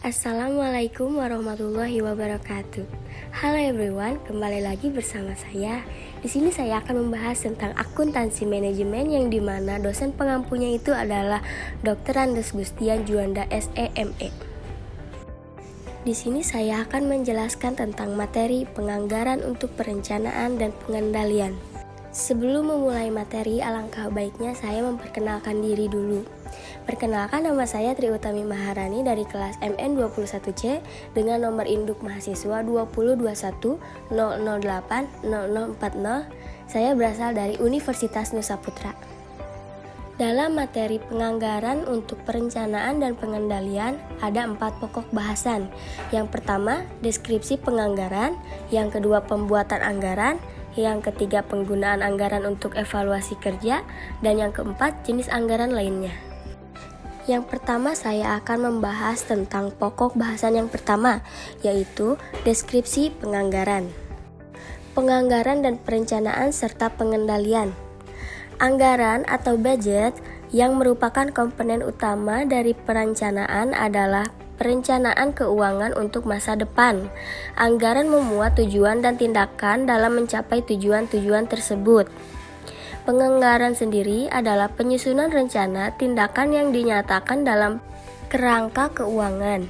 Assalamualaikum warahmatullahi wabarakatuh. Halo everyone, kembali lagi bersama saya. Di sini saya akan membahas tentang akuntansi manajemen yang dimana dosen pengampunya itu adalah Dr. Andes Gustian Juanda SEME. Di sini saya akan menjelaskan tentang materi penganggaran untuk perencanaan dan pengendalian. Sebelum memulai materi, alangkah baiknya saya memperkenalkan diri dulu. Perkenalkan, nama saya Tri Utami Maharani dari kelas MN21C dengan nomor induk mahasiswa 2021008040. Saya berasal dari Universitas Nusa Putra. Dalam materi penganggaran untuk perencanaan dan pengendalian ada 4 pokok bahasan. Yang pertama, deskripsi penganggaran. Yang kedua, pembuatan anggaran. Yang ketiga, penggunaan anggaran untuk evaluasi kerja. Dan yang keempat, jenis anggaran lainnya. Yang pertama, saya akan membahas tentang pokok bahasan yang pertama, yaitu deskripsi penganggaran. Penganggaran dan perencanaan serta pengendalian. Anggaran atau budget yang merupakan komponen utama dari perencanaan adalah perencanaan keuangan untuk masa depan. Anggaran memuat tujuan dan tindakan dalam mencapai tujuan-tujuan tersebut. Penganggaran sendiri adalah penyusunan rencana tindakan yang dinyatakan dalam kerangka keuangan.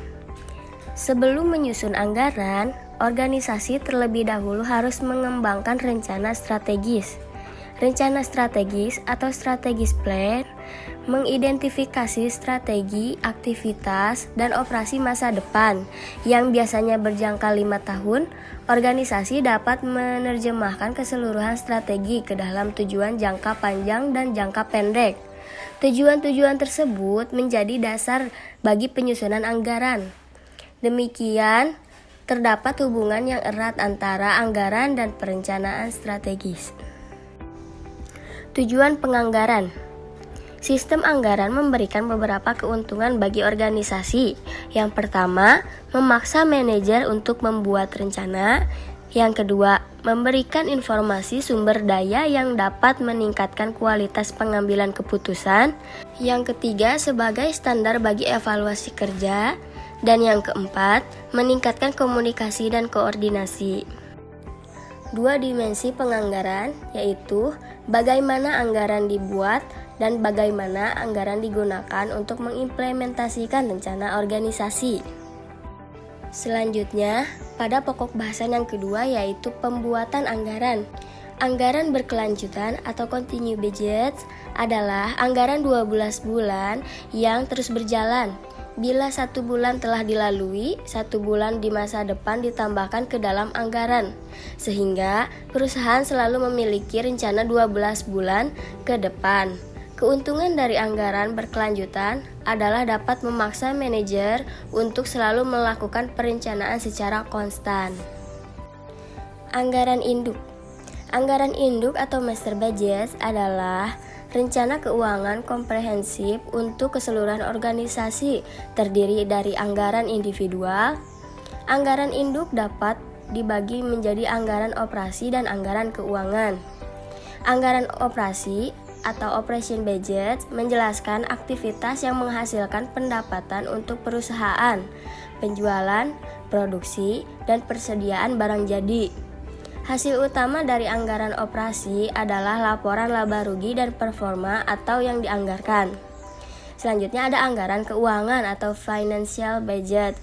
Sebelum menyusun anggaran, organisasi terlebih dahulu harus mengembangkan rencana strategis. Rencana strategis atau strategis plan mengidentifikasi strategi, aktivitas, dan operasi masa depan yang biasanya berjangka 5 tahun. Organisasi dapat menerjemahkan keseluruhan strategi ke dalam tujuan jangka panjang dan jangka pendek. Tujuan-tujuan tersebut menjadi dasar bagi penyusunan anggaran. Demikian, terdapat hubungan yang erat antara anggaran dan perencanaan strategis. Tujuan penganggaran. Sistem anggaran memberikan beberapa keuntungan bagi organisasi. Yang pertama, memaksa manajer untuk membuat rencana. Yang kedua, memberikan informasi sumber daya yang dapat meningkatkan kualitas pengambilan keputusan. Yang ketiga, sebagai standar bagi evaluasi kerja. Dan yang keempat, meningkatkan komunikasi dan koordinasi. 2 dimensi penganggaran, yaitu bagaimana anggaran dibuat dan bagaimana anggaran digunakan untuk mengimplementasikan rencana organisasi. Selanjutnya, pada pokok bahasan yang kedua yaitu pembuatan anggaran. Anggaran berkelanjutan atau continue budget adalah anggaran 12 bulan yang terus berjalan. Bila 1 bulan telah dilalui, 1 bulan di masa depan ditambahkan ke dalam anggaran, sehingga perusahaan selalu memiliki rencana 12 bulan ke depan. Keuntungan dari anggaran berkelanjutan adalah dapat memaksa manajer untuk selalu melakukan perencanaan secara konstan. Anggaran induk. Anggaran induk atau master budget adalah rencana keuangan komprehensif untuk keseluruhan organisasi, terdiri dari anggaran individual. Anggaran induk dapat dibagi menjadi anggaran operasi dan anggaran keuangan. Anggaran operasi atau operation budget menjelaskan aktivitas yang menghasilkan pendapatan untuk perusahaan, penjualan, produksi, dan persediaan barang jadi. Hasil utama dari anggaran operasi adalah laporan laba rugi dan performa atau yang dianggarkan. Selanjutnya ada anggaran keuangan atau financial budget.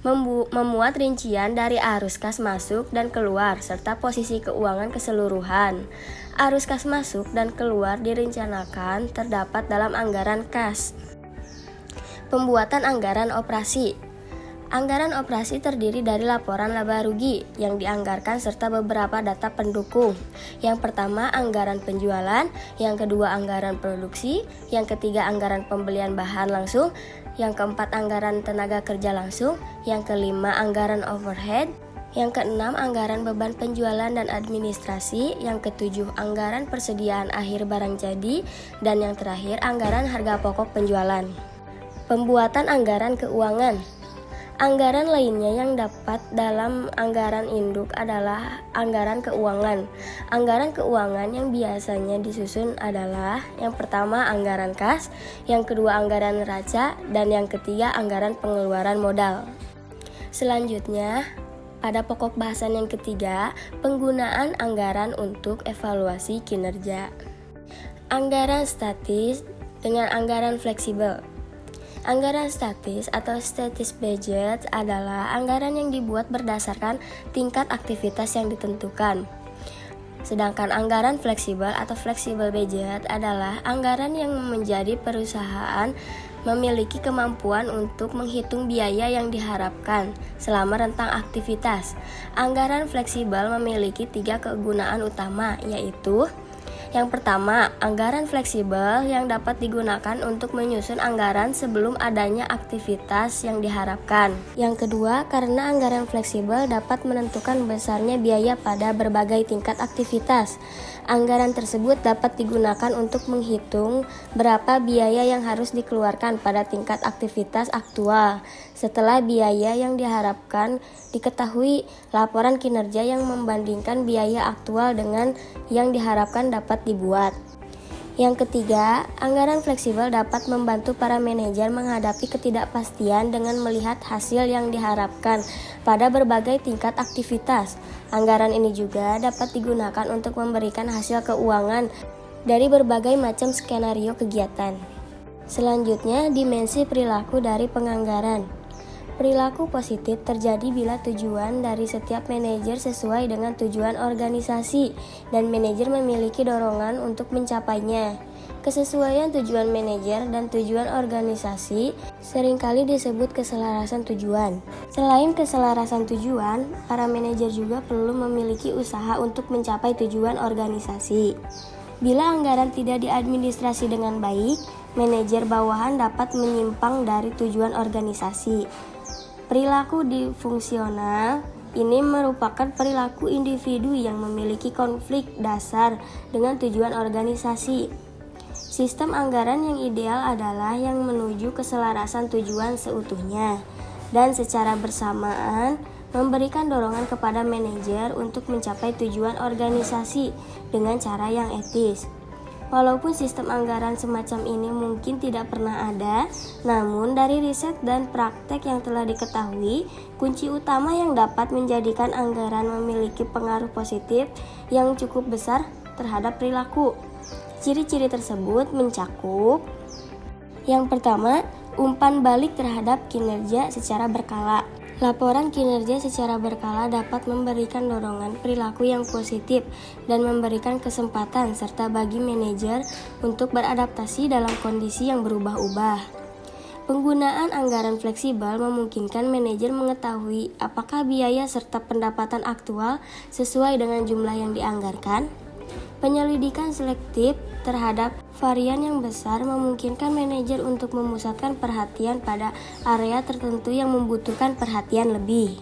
Memuat rincian dari arus kas masuk dan keluar serta posisi keuangan keseluruhan. Arus kas masuk dan keluar direncanakan terdapat dalam anggaran kas. Pembuatan anggaran operasi. Anggaran operasi terdiri dari laporan laba rugi yang dianggarkan serta beberapa data pendukung. Yang pertama, anggaran penjualan. Yang kedua, anggaran produksi. Yang ketiga, anggaran pembelian bahan langsung. Yang keempat, anggaran tenaga kerja langsung. Yang kelima, anggaran overhead. Yang keenam, anggaran beban penjualan dan administrasi. Yang ketujuh, anggaran persediaan akhir barang jadi. Dan yang terakhir, anggaran harga pokok penjualan. Pembuatan anggaran keuangan. Anggaran lainnya yang dapat dalam anggaran induk adalah anggaran keuangan. Anggaran keuangan yang biasanya disusun adalah yang pertama anggaran kas, yang kedua anggaran neraca, dan yang ketiga anggaran pengeluaran modal. Selanjutnya, pada pokok bahasan yang ketiga, penggunaan anggaran untuk evaluasi kinerja. Anggaran statis dengan anggaran fleksibel. Anggaran statis atau static budget adalah anggaran yang dibuat berdasarkan tingkat aktivitas yang ditentukan. Sedangkan anggaran fleksibel atau flexible budget adalah anggaran yang menjadi perusahaan memiliki kemampuan untuk menghitung biaya yang diharapkan selama rentang aktivitas. Anggaran fleksibel memiliki 3 kegunaan utama, yaitu yang pertama, anggaran fleksibel yang dapat digunakan untuk menyusun anggaran sebelum adanya aktivitas yang diharapkan. Yang kedua, karena anggaran fleksibel dapat menentukan besarnya biaya pada berbagai tingkat aktivitas. Anggaran tersebut dapat digunakan untuk menghitung berapa biaya yang harus dikeluarkan pada tingkat aktivitas aktual. Setelah biaya yang diharapkan diketahui, laporan kinerja yang membandingkan biaya aktual dengan yang diharapkan dapat dibuat. Yang ketiga, anggaran fleksibel dapat membantu para manajer menghadapi ketidakpastian dengan melihat hasil yang diharapkan pada berbagai tingkat aktivitas. Anggaran ini juga dapat digunakan untuk memberikan hasil keuangan dari berbagai macam skenario kegiatan. Selanjutnya, dimensi perilaku dari penganggaran. Perilaku positif terjadi bila tujuan dari setiap manajer sesuai dengan tujuan organisasi dan manajer memiliki dorongan untuk mencapainya. Kesesuaian tujuan manajer dan tujuan organisasi seringkali disebut keselarasan tujuan. Selain keselarasan tujuan, para manajer juga perlu memiliki usaha untuk mencapai tujuan organisasi. Bila anggaran tidak diadministrasi dengan baik, manajer bawahan dapat menyimpang dari tujuan organisasi. Perilaku disfungsional ini merupakan perilaku individu yang memiliki konflik dasar dengan tujuan organisasi. Sistem anggaran yang ideal adalah yang menuju keselarasan tujuan seutuhnya dan secara bersamaan memberikan dorongan kepada manajer untuk mencapai tujuan organisasi dengan cara yang etis. Walaupun sistem anggaran semacam ini mungkin tidak pernah ada, namun dari riset dan praktek yang telah diketahui, kunci utama yang dapat menjadikan anggaran memiliki pengaruh positif yang cukup besar terhadap perilaku. Ciri-ciri tersebut mencakup: yang pertama, umpan balik terhadap kinerja secara berkala. Laporan kinerja secara berkala dapat memberikan dorongan perilaku yang positif dan memberikan kesempatan serta bagi manajer untuk beradaptasi dalam kondisi yang berubah-ubah. Penggunaan anggaran fleksibel memungkinkan manajer mengetahui apakah biaya serta pendapatan aktual sesuai dengan jumlah yang dianggarkan. Penyelidikan selektif terhadap varian yang besar memungkinkan manajer untuk memusatkan perhatian pada area tertentu yang membutuhkan perhatian lebih.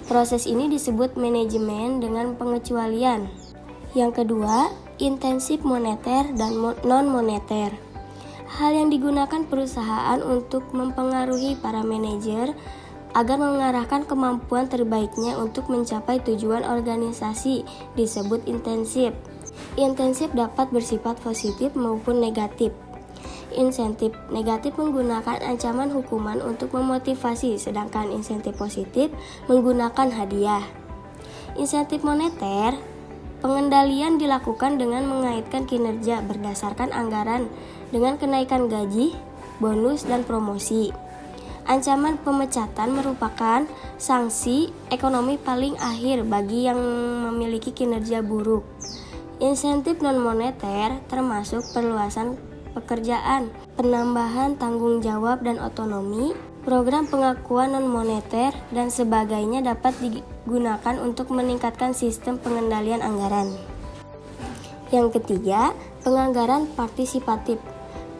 Proses ini disebut manajemen dengan pengecualian. Yang kedua, intensif moneter dan non-moneter. Hal yang digunakan perusahaan untuk mempengaruhi para manajer agar mengarahkan kemampuan terbaiknya untuk mencapai tujuan organisasi disebut intensif. Intensif dapat bersifat positif maupun negatif. Insentif negatif menggunakan ancaman hukuman untuk memotivasi, sedangkan insentif positif menggunakan hadiah. Insentif moneter, pengendalian dilakukan dengan mengaitkan kinerja berdasarkan anggaran dengan kenaikan gaji, bonus, dan promosi. Ancaman pemecatan merupakan sanksi ekonomi paling akhir bagi yang memiliki kinerja buruk. Insentif non-moneter termasuk perluasan pekerjaan, penambahan tanggung jawab dan otonomi, program pengakuan non-moneter, dan sebagainya dapat digunakan untuk meningkatkan sistem pengendalian anggaran. Yang ketiga, penganggaran partisipatif.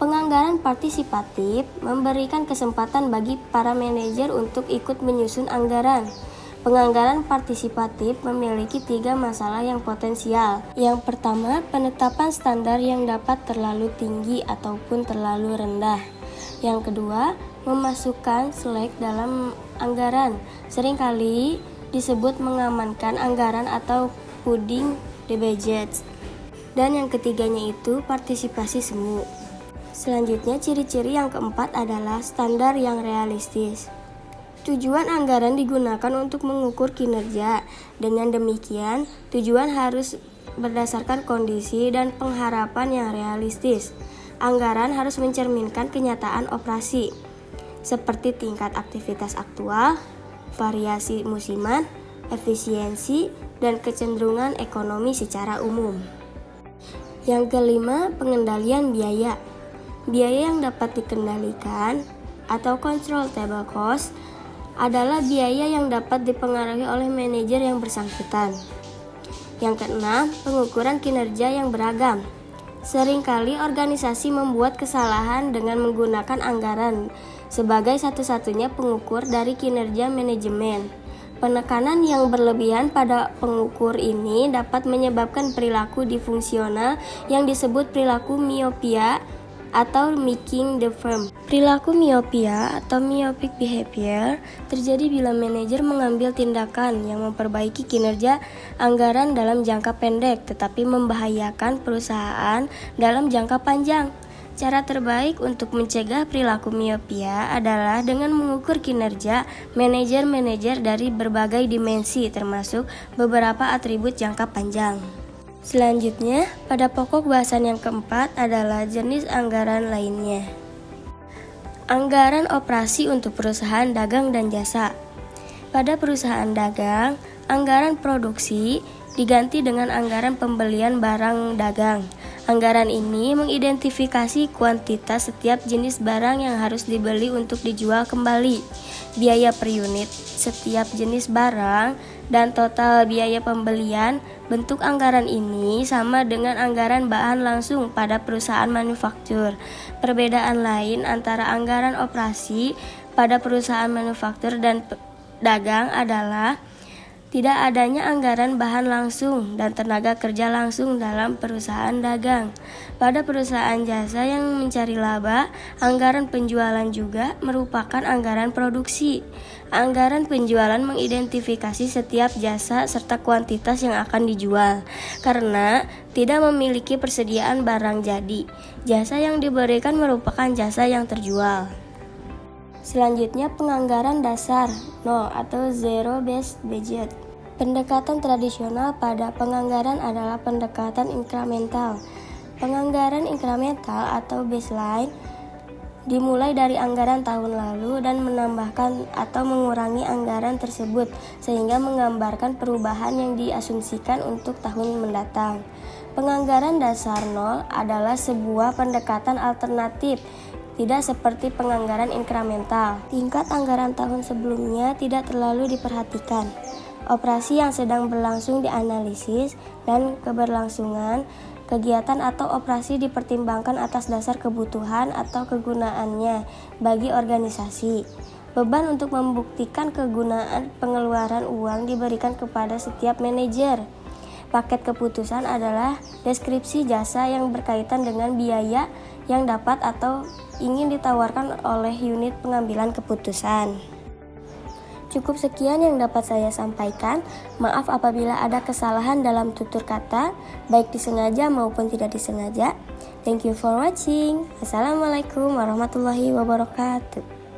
Penganggaran partisipatif memberikan kesempatan bagi para manajer untuk ikut menyusun anggaran. Penganggaran partisipatif memiliki 3 masalah yang potensial. Yang pertama, penetapan standar yang dapat terlalu tinggi ataupun terlalu rendah. Yang kedua, Memasukkan selek dalam anggaran seringkali disebut mengamankan anggaran atau puding the budget. Dan yang ketiganya itu partisipasi semu. Selanjutnya, ciri-ciri yang keempat adalah standar yang realistis. Tujuan anggaran digunakan untuk mengukur kinerja. Dengan demikian, tujuan harus berdasarkan kondisi dan pengharapan yang realistis. Anggaran harus mencerminkan kenyataan operasi, seperti tingkat aktivitas aktual, variasi musiman, efisiensi, dan kecenderungan ekonomi secara umum. Yang kelima, pengendalian biaya. Biaya yang dapat dikendalikan atau controllable cost adalah biaya yang dapat dipengaruhi oleh manajer yang bersangkutan. Yang keenam, pengukuran kinerja yang beragam. Seringkali organisasi membuat kesalahan dengan menggunakan anggaran sebagai satu-satunya pengukur dari kinerja manajemen. Penekanan yang berlebihan pada pengukur ini dapat menyebabkan perilaku disfungsional yang disebut perilaku miopia atau making the firm. Perilaku miopia atau myopic behavior terjadi bila manajer mengambil tindakan yang memperbaiki kinerja anggaran dalam jangka pendek tetapi membahayakan perusahaan dalam jangka panjang. Cara terbaik untuk mencegah perilaku miopia adalah dengan mengukur kinerja manajer-manajer dari berbagai dimensi termasuk beberapa atribut jangka panjang. Selanjutnya, pada pokok bahasan yang keempat adalah jenis anggaran lainnya. Anggaran operasi untuk perusahaan dagang dan jasa. Pada perusahaan dagang, anggaran produksi diganti dengan anggaran pembelian barang dagang. Anggaran ini mengidentifikasi kuantitas setiap jenis barang yang harus dibeli untuk dijual kembali, biaya per unit setiap jenis barang, dan total biaya pembelian. Bentuk anggaran ini sama dengan anggaran bahan langsung pada perusahaan manufaktur. Perbedaan lain antara anggaran operasi pada perusahaan manufaktur dan dagang adalah tidak adanya anggaran bahan langsung dan tenaga kerja langsung dalam perusahaan dagang. Pada perusahaan jasa yang mencari laba, anggaran penjualan juga merupakan anggaran produksi. Anggaran penjualan mengidentifikasi setiap jasa serta kuantitas yang akan dijual. Karena tidak memiliki persediaan barang jadi, jasa yang diberikan merupakan jasa yang terjual. Selanjutnya, penganggaran dasar nol atau zero based budget. Pendekatan tradisional pada penganggaran adalah pendekatan inkremental. Penganggaran inkremental atau baseline dimulai dari anggaran tahun lalu dan menambahkan atau mengurangi anggaran tersebut sehingga menggambarkan perubahan yang diasumsikan untuk tahun mendatang. Penganggaran dasar nol adalah sebuah pendekatan alternatif, tidak seperti penganggaran inkremental. Tingkat anggaran tahun sebelumnya tidak terlalu diperhatikan. Operasi yang sedang berlangsung dianalisis dan keberlangsungan kegiatan atau operasi dipertimbangkan atas dasar kebutuhan atau kegunaannya bagi organisasi. Beban untuk membuktikan kegunaan pengeluaran uang diberikan kepada setiap manajer. Paket keputusan adalah deskripsi jasa yang berkaitan dengan biaya yang dapat atau ingin ditawarkan oleh unit pengambilan keputusan. Cukup sekian yang dapat saya sampaikan. Maaf apabila ada kesalahan dalam tutur kata, baik disengaja maupun tidak disengaja. Thank you for watching. Assalamualaikum warahmatullahi wabarakatuh.